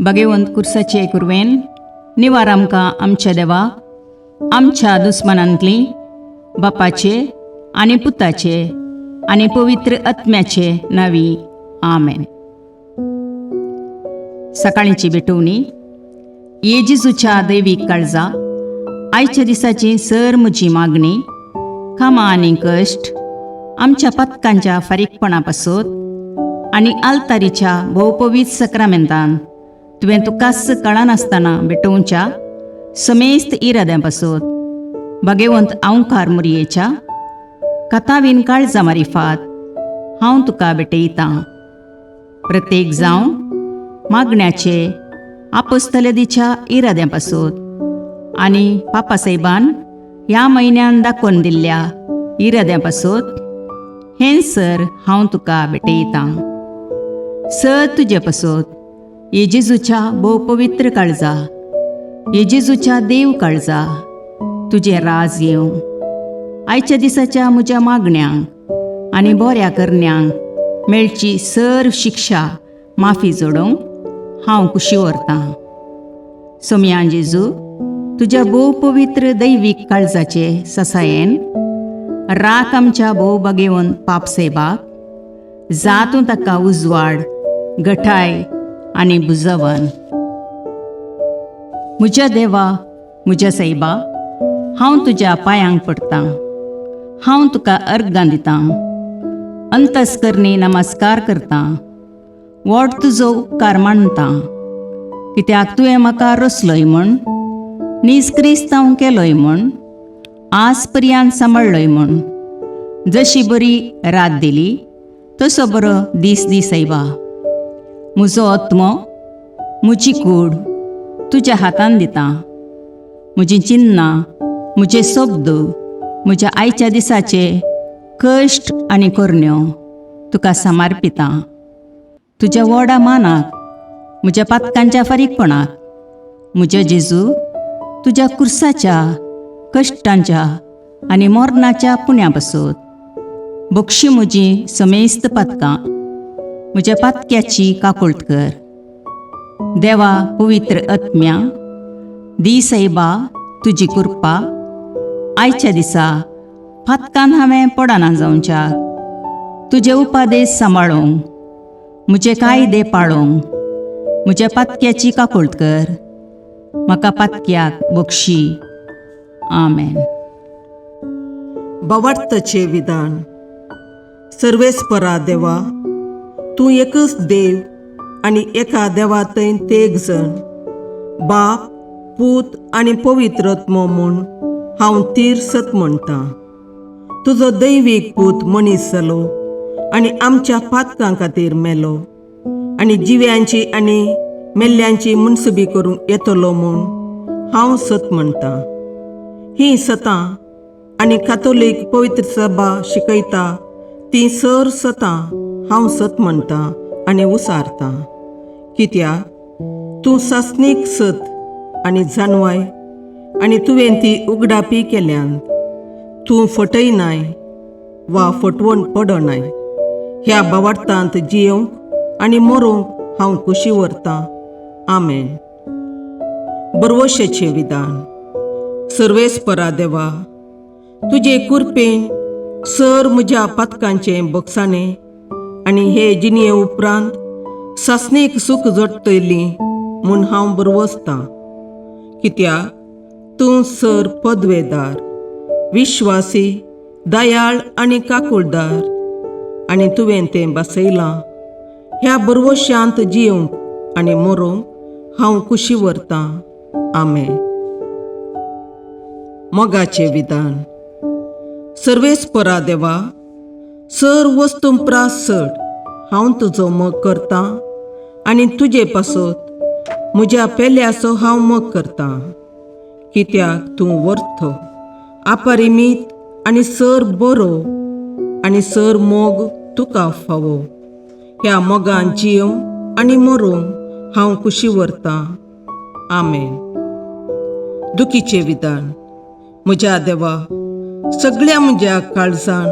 भगवंत कुर्साचे कुरवेन निवार आमकां आमच्या देवा आमच्या दुस्मनांतली बापाचे आनी पुताचे आनी पवित्र आत्म्याचे नावी आमेन. सकाळींची भेटवणी. येजेजूच्या दैवीक काळजा आयच्या दिसाची सर म्हजी मागणी, कामां आनी कश्ट आमच्या पथकांच्या फारीकपणा पासत आनी आल्तारीच्या भोवपवीत सक्रामेंतान तुवें तुकास कळनासतना भेटोवच्या समेस्त इराद्यां पासत भगवंत आवकार मुरयेच्या कथावीन काळजा मारिफात हांव तुका भेटयतां. प्रत्येक जावं मागण्याचे आपोस्तलदीच्या इराद्यां पासत आनी पापासाहेबान ह्या म्हयन्यान दाखोवन दिल्ल्या इराद्यां पासत हें सर हांव तुका भेटयतां. सर तुजे पासत येजेजूच्या भोवपवित्र काळजा, येजेजूच्या देव काळजा तुजें राज येवं. आयच्या दिसाच्या म्हज्या मागण्यांक आनी बऱ्या करण्यांक मेळची सर शिक्षा माफी जोडोवंक हांव कुशी व्हरतां. सोम्या जेजू, तुज्या भोवपवित्र दैवीक काळजाचे ससायेन राख आमच्या भोव भगवंत पापसेबाक, जातूं ताका उजवाड, घटाय आनी बुजवण. म्हज्या देवा, म्हज्या सैबा, हांव तुज्या पांयांक पडटां. हांव तुका अर्गां दितां, अंतस्करणी नमस्कार करतां, व्हड तुजो उपकार मानतां. कित्याक तुवें म्हाका रचलोय म्हूण, निजक्रिस्तांव केलोय म्हूण, आज पर्यंत सांबाळलोय म्हूण. जशी बरी रात दिली तसो बरो दीस दी सैबा. म्हजो आत्मो, म्हजी कूड तुज्या हातान दितां. म्हजीं चिन्नां, म्हजे शब्द, म्हज्या आयच्या दिसाचे कश्ट आनी करण्यो तुका समर्पितां. तुज्या व्हडा मानाक, म्हज्या पातकांच्या फारीकपणाक, म्हज्या जेजू तुज्या कुर्साच्या कश्टांच्या आनी मरणाच्या पुण्या पासत बक्षी म्हजी समेस्त पातकां, म्हज्या पातक्याची काकुळट कर. देवा पवित्र आत्म्या, दी सैबा तुजी कृपा आयच्या दिसा पातकान हांवें पडना जावच्याक, तुजे उपादेश सांबाळूंक, म्हजे कायदे पाळोवंक म्हज्या पातक्याची काकुळट कर. म्हाका पातक्याक बक्षी. आमेन. भावार्थाचे विधान. सर्वेस्परा देवा, तूं एकच देव आनी एका देवातय तेग जण, बाप, पूत आनी पवित्र आत्मो म्हूण हांव तीर सत म्हणटां. तुजो दैवीक पूत मनीस जालो आनी आमच्या पातकां खातीर मेलो आनी जिव्यांची आनी मेल्ल्यांची मुनसुबी करूंक येतलो म्हूण हांव सत म्हणटां. हीं सतां आनी कातोलीक पवित्र सभा शिकयता ती सर सतां हांव सत म्हणटां आनी उसारतां. कित्याक तूं सासणीक सत आनी जानवाय आनी तुवें ती उगडापी केल्यांत. तूं फटयनाय वा फटवण पडनाय. ह्या भावार्थांत जियोंक आनी मरोवंक हांव कुशी व्हरतां. आमेन. बरवशेचें विधान. सर्वेस्परा देवा, तुजे कृपेन सर म्हज्या पातकांचें बक्षाणें आनी हे जिणये उपरांत सासणेक सूख जोडटली म्हूण हांव बरवसतां. कित्याक तूं सर पदवेदार, विश्वासी, दयाळ आनी काकुळदार आनी तुवें तें बसयलां. ह्या बरवश्यांत जियोंक आनी मरोवंक हांव कुशी व्हरतां. आमेन. मोगाचें विधान. सर्वेस्परा देवा, सर वस्तुंपरास चड हांव तुजो मोग करतां आनी तुजे पासत म्हज्या पेल्याचो हांव मोग करतां. कित्याक तूं वर्थ, अपरिमीत आनी सर बरो आनी सर मोग तुका फावो. ह्या मोगान जियोवंक आनी मरोवंक हांव कुशी व्हरतां. आमेन. दुखीचें विधान. म्हज्या देवा, सगळ्या म्हज्या काळजान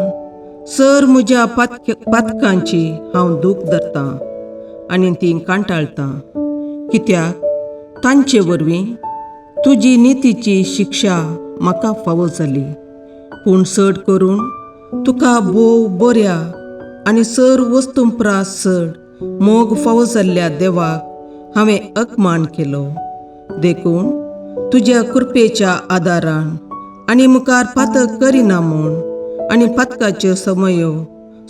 सर म्हज्या पातकांची हांव दूख धरतां आनी ती कांटाळतां. कित्याक तांचे वरवीं तुजी नितीची शिक्षा म्हाका फावो जाली. पूण चड करून तुका बोव बऱ्या आनी सर वस्तुंपरास चड मोग फावो जाल्ल्या देवाक हांवें अकमान केलो. देखून तुज्या कृपेच्या आदारान आनी मुखार पातक करिना म्हूण आनी पातकाच्यो समयो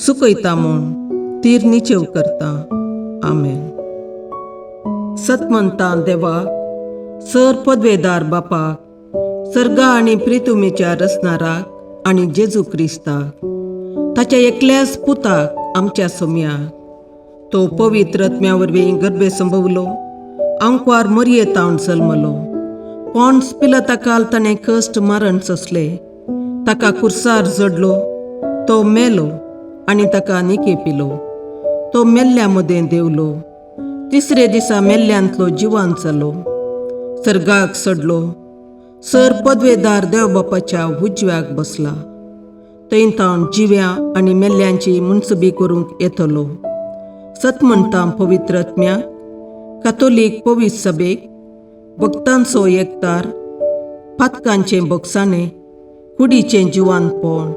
सुकयता म्हूण तीर निचेव करता. आमेन. सतमंतां देवाक, सर पदवेदार बापाक, सर्गा आनी प्रितुमेच्या रचणाराक आनी जेजू क्रिस्ताक, ताच्या एकल्याच पुताक आमच्या सोम्याक, तो पवित्र आत्म्या वरवीं गर्भे संभवलो, अंकवार मरयेतावन जल्मलो, पोंस पिलाताकाल ताणें कश्ट मरण सोंसले, ताका कुर्सार जडलो, तो मेलो आनी ताका निकेपिलो, तो मेल्ल्या मदें देवलो, तिसरे दिसा मेल्ल्यांतलो जिवांत जालो, सर्गाक चडलो, सर पदवेदार देवबापाच्या उजव्याक बसला, थंय तावन जिव्या आनी मेल्ल्यांची मुनसबी करूंक येतलो. सतमंतां पवित्र आत्म्याक, कातोलीक पवित्र सभेक, भक्तांचो एकतार, पातकांचें भोगसाणें, कुडीचें जिवांतपण,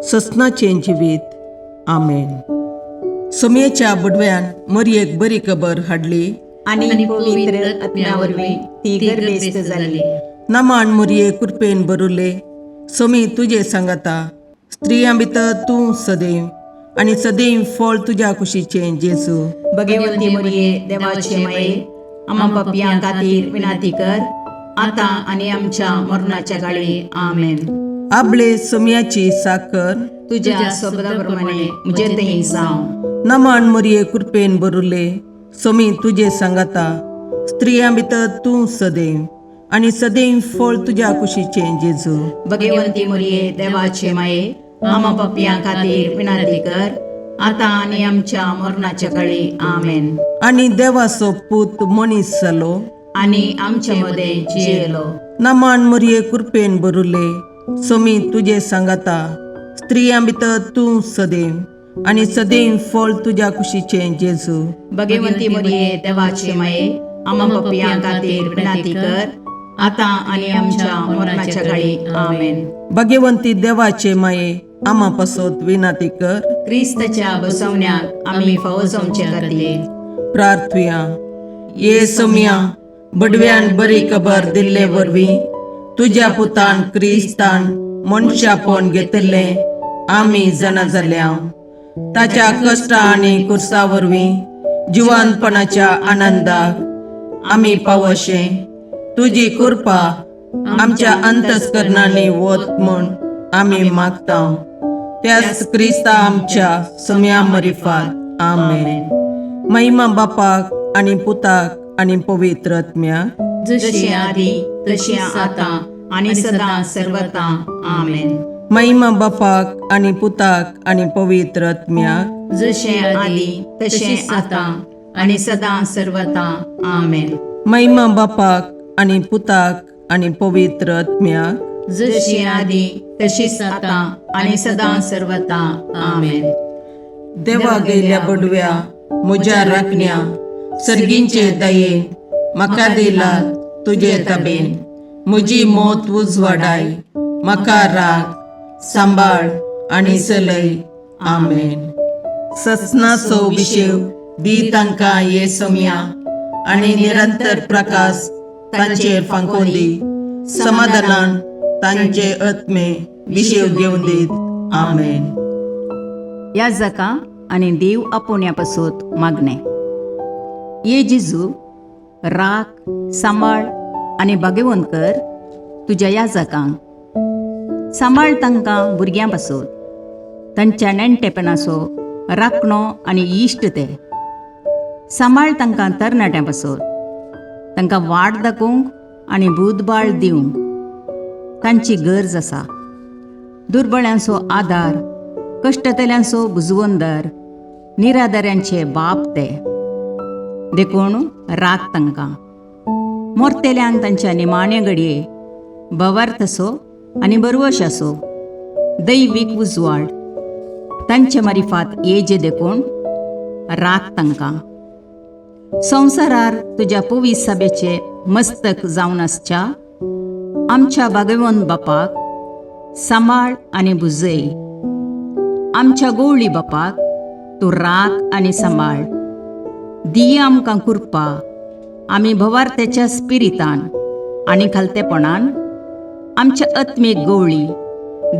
ससनाचें जिवीत. आमेन. समेच्या बुडव्यान मरयेक बरी खबर हाडली आनी पवित्र आत्म्या वरवीं ती गर्भेस्त जाली. नमान मरये कृपेन भरुले, समी तुजे सांगाता, स्त्रियां भितर तूं सदैव आनी सदैव फळ तुज्या कुशीचें जेजू. भगवंती मरिये देवाचे माये, आम्हा पापयां खातीर विनाती कर, आतां आनी आमच्या मरणाच्या काळी. आमेन. आपले समियाची साकर तुझ्या शब्दाप्रमाणे म्हजे थंय जावं. नमान मरये कृपेन भरुले, समी तुजे सांगाता, स्त्रियां भितर तूं सदैव आनी सदैव फळ तुज्या कुशीचें जेजू. भगवंती मरिये देवाचे माये, आम्हा पापयां खातीर विनाती कर, आतां आनी आमच्या मरणाच्या काळी. आमेन. आनी देवाचो पूत मनीस जालो आनी आमचे मदें जियेलो. नमान मरये कृपेन भरुले, समी तुजे सांगाता, स्त्रियां भितर तूं सदैव आनी सदैव फळ तुज्या कुशीचें जेजू. भगवंती मरिये देवाचे माये, आम्हा पापयां खातीर विनाती कर, आतां आनी आमच्या मरणाच्या काळी. आमेन. भगवंती देवाचे माये, आम्हा पासत विनाती कर. क्रिस्ताच्या बसवण्याक आमी फावो जावचे खातीर प्रार्थुया. ये समिया, बडव्यान बरी खबर दिल्ले वरवीं तुज्या पुतान क्रिस्तान मनशापण घेतिल्लें आमी जाणा जाल्या, ताच्या कश्टा आनी कुर्सा वरवीं जिवंतपणाच्या आनंदाक आमी पावशें तुजी कृपा आमच्या अंतस्करणांनी वत म्हूण आमी मागता. त्याच क्रिस्ता आमच्या सम्या मरिफात. आमेन. महिमा बापाक आनी पुताक आनी पवित्र आत्म्याक, जशें आदी तशें आतां आनी सदां सर्वदा. आमेन. महिमा बापाक आनी पुताक आनी पवित्र आत्म्याक, जशें आदी तशें आतां आनी सदां सर्वदा. आमेन. महिमा बापाक आनी पुताक आनी पवित्र आत्म्याक, जशी आदी तशीच आतां आनी सदां सर्वदा. आमेन. देवा गेल्या बडव्या म्हज्या राखण्या, सर्गींचे दयेन म्हाका दिला तुजे ताबेन. म्हजी मोत उजवाडाय, म्हाका राख, सांबाळ आनी चलय. आमेन. ससनाचो विशेव दी तांकां ये समिया, आनी निरंतर प्रकाश तांचेर फांकोन दी. समाधानान तांचे आत्मे विशेव घेवन दीत. आमेन. याजका आनी देव आपोवण्या पासत मागणें. ये जेजू, राख, सांबाळ आनी भाग्यवंत कर तुज्या याजकांक. सांबाळ तांकां भुरग्यां पासत, तांच्या नेणटेपणाचो राखणो आनी इश्ट ते. सांबाळ तांकां तरणाट्यां पासत, तांकां वाट दाखोवंक आनी बुधबाळ दिवंक तांची गरज आसा. दुर्बळ्यांचो आदार, कश्टतल्यांचो बुजवंदर, निराधाऱ्यांचे बाप ते. देखून राख तांकां. मोरतेल्यांक तांच्या निमाणे घडये भवार्थसो आनी बरवशाचो दैवीक उजवाड तांचे मारिफात येजे देखून राख तांकां. संवसारार तुज्या पवित्र सभेचे मस्तक जावन आसच्या आमच्या भागवंत बापाक सांबाळ आनी बुजय. आमच्या गवळी बापाक तूं राख आनी सांबाळ. दिया आमकां कुरपा आमी भवार्थ्याच्या स्पिरितान आनी खालतेपणान आमच्या आत्मीक गवळी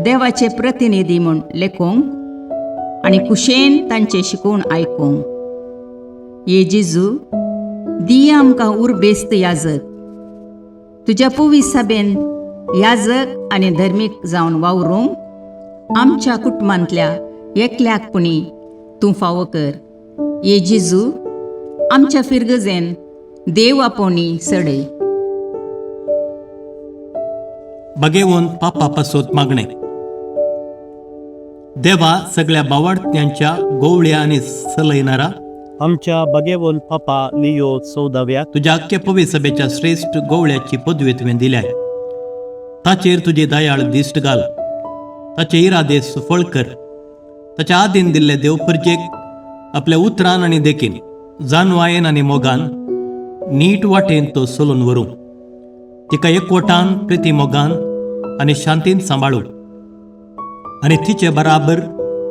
देवाचे प्रतिनिधी म्हूण लेखोंक आनी कुशेन तांचे शिकवण आयकूंक. ये जेजू दिया आमकां उर्बेस्त याजक. तुज्या पवित्र सभेन याजक आनी धर्मीक जावन वावरूंक आमच्या कुटुंबांतल्या एकल्याकपणी तूं फावो कर. ये जेजू आमच्या फिरगजेन देव आपोवणी सडय. बगेवून पापा पासोत मागणे. देवा सगळ्या बावार्थ्यांच्या गोवळ्या आनी सलयणारा आमच्या बगेवोन पापा लियो 14व्या तुझ्या अख्ख्या पवित्र सभेच्या श्रेष्ठ गोवळ्याची पदवी तुवें दिल्याय. ताचेर तुजे दयाळ दिश्ट घाल. ताचे इरादे सफळ कर. ताच्या आदीन दिल्ले देवपुरजेक आपल्या उतरान आनी देखीन जानवायेन आनी मोगान नीट वाटेन तो चलून व्हरूं. तिका एकवटान प्रिती मोगान आनी शांतीन सांबाळूं आनी तिचे बराबर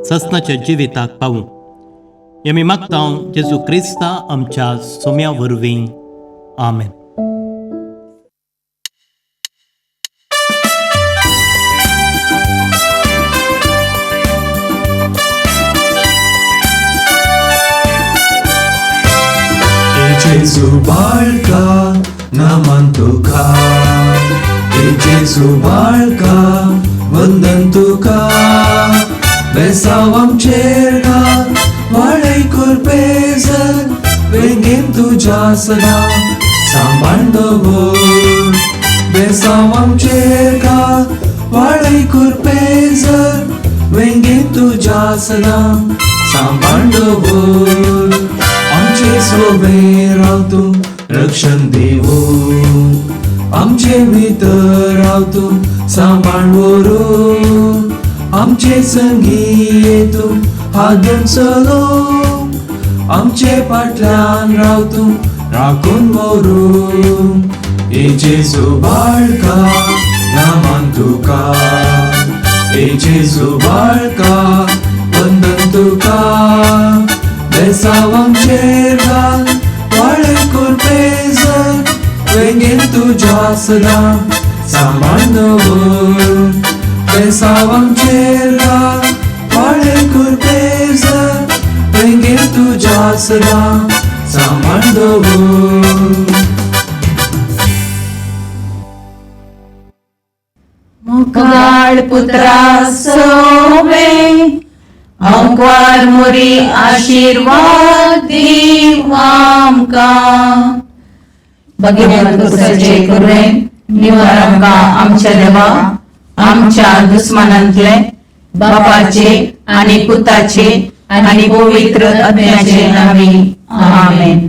ससनाच्या जिविताक पावूं. आमी मागता जेजू क्रिस्ता आमच्या सोम्या वरवीं. आमेन. Jesu बाळका नमन तुका. Jesu बाळका वंदन तुका. बेसाव आमचेर घाल वाडय कुरपेजन. वेंगेन तुज्या सदा सांबाळ दवर. बेसाव आमचेर घाल वाडय कुरपेजन. वेंगेन तुज्या सदा सांबाळ दवर. आमचे सोबे राव तूं रक्षण दिवून. आमचे भितर राव तूं सांबाळ व्हरून. आमचे संगी तूं हादून चलोवंक. आमचे फाटल्यान राव तूं राखून व्हरून. ए जेजू बाळका नमन तुका. ए जेजू बाळका वंदन तुका. बेसाव आमचेर घाल वाडय कुरपेजन. वेंगेन तुज्या सदा सांबाळ दवर. बेसाव आमचेर घाल वाडय कुरपेजन. वेंगेन तुज्या सदा सांबाळ दवर. मुखार पुत्रा सोबे अंकवार मुरी आशीर्वाद दीव आमकां. भगवंत पुत्राचे करुणेन निवार आमकां आमच्या देवा आमच्या दुस्मनांतले बापाचे आनी पुताचे आनी पवित्र आत्म्याचे नामी. आमेन.